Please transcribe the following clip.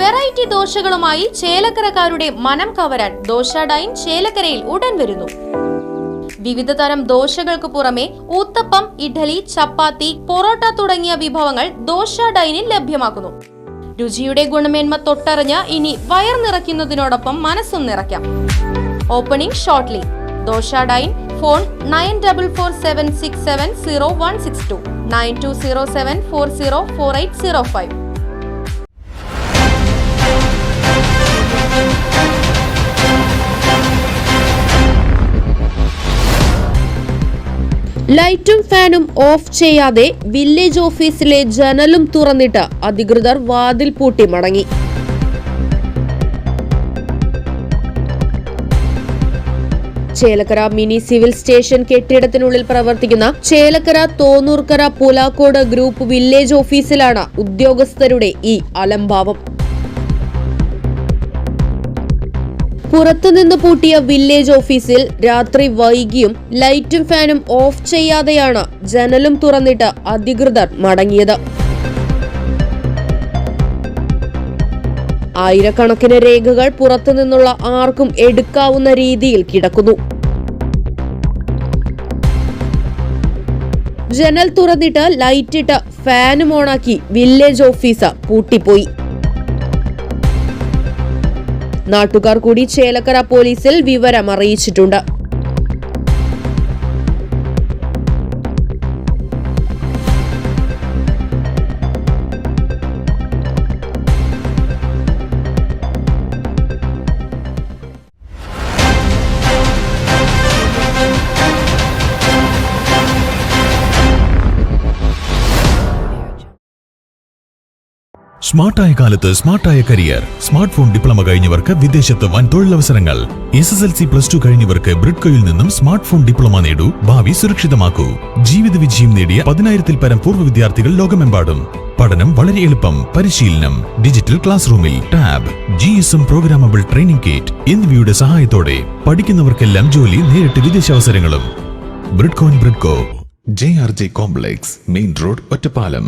Variety ദോശകളുമായി ചേലക്കരക്കാരുടെ മനം കവരാൻ dosa dine ചേലക്കരയിൽ ഉടൻ വരുന്നു. വിവിധ തരം ദോശകൾക്ക് പുറമെ ഊത്തപ്പം, ഇഡ്ഡലി, ചപ്പാത്തി, പൊറോട്ട തുടങ്ങിയ വിഭവങ്ങൾ ദോശ ഡൈനിൽ ലഭ്യമാക്കുന്നു. രുചിയുടെ ഗുണമേന്മ തൊട്ടറിഞ്ഞ് ഇനി വയർ നിറയ്ക്കുന്നതിനോടൊപ്പം മനസ്സും നിറയ്ക്കാം. Opening shortly. Dosa dine. Phone 9447670162 9207404805. ലൈറ്റും ഫാനും ഓഫ് ചെയ്യാതെ വില്ലേജ് ഓഫീസിലെ ജനലും തുറന്നിട്ട് അധികൃതർ വാതിൽ പൂട്ടി മടങ്ങി. ചേലക്കര മിനി സിവിൽ സ്റ്റേഷൻ കെട്ടിടത്തിനുള്ളിൽ പ്രവർത്തിക്കുന്ന ചേലക്കര തോന്നൂർക്കര പുലാക്കോട് ഗ്രൂപ്പ് വില്ലേജ് ഓഫീസിലാണ് ഉദ്യോഗസ്ഥരുടെ ഈ അലംഭാവം. പുറത്തുനിന്ന് പൂട്ടിയ വില്ലേജ് ഓഫീസിൽ രാത്രി വൈകിയും ലൈറ്റും ഫാനും ഓഫ് ചെയ്യാതെയാണ് ജനലും തുറന്നിട്ട് അധികൃതർ മടങ്ങിയത്. ആയിരക്കണക്കിന് രേഖകൾ പുറത്തുനിന്നുള്ള ആർക്കും എടുക്കാവുന്ന രീതിയിൽ കിടക്കുന്നു. ജനൽ തുറന്നിട്ട് ലൈറ്റിട്ട് ഫാനും ഓണാക്കി വില്ലേജ് ഓഫീസ് പൂട്ടിപ്പോയി. നാട്ടുകാർ കൂടി ചേലക്കര പോലീസിൽ വിവരം അറിയിച്ചിട്ടുണ്ട്. സ്മാർട്ടായ കാലത്ത് സ്മാർട്ടായ കരിയർ. സ്മാർട്ട് ഫോൺ ഡിപ്ലോമ കഴിഞ്ഞവർക്ക് വിദേശത്ത് വൻ തൊഴിലവസരങ്ങൾ. SSLC +2 കഴിഞ്ഞവർക്ക് ബ്രിഡ്കോയിൽ നിന്നും സ്മാർട്ട് ഫോൺ ഡിപ്ലോമ നേടൂ. ഭാവി സുരക്ഷിതമാക്കൂ. ജീവിത വിജയം നേടിയ 10,000-ൽ പരം പൂർവ്വ വിദ്യാർത്ഥികൾ ലോകമെമ്പാടും. പഠനം വളരെ എളുപ്പം. പരിശീലനം ഡിജിറ്റൽ ക്ലാസ് റൂമിൽ, tab, GSM programmable training kit എന്നിവയുടെ സഹായത്തോടെ പഠിക്കുന്നവർക്കെല്ലാം ജോലി, നേരിട്ട് വിദേശാവസരങ്ങളും. Bridco JRJ complex, main road, Ottapalam.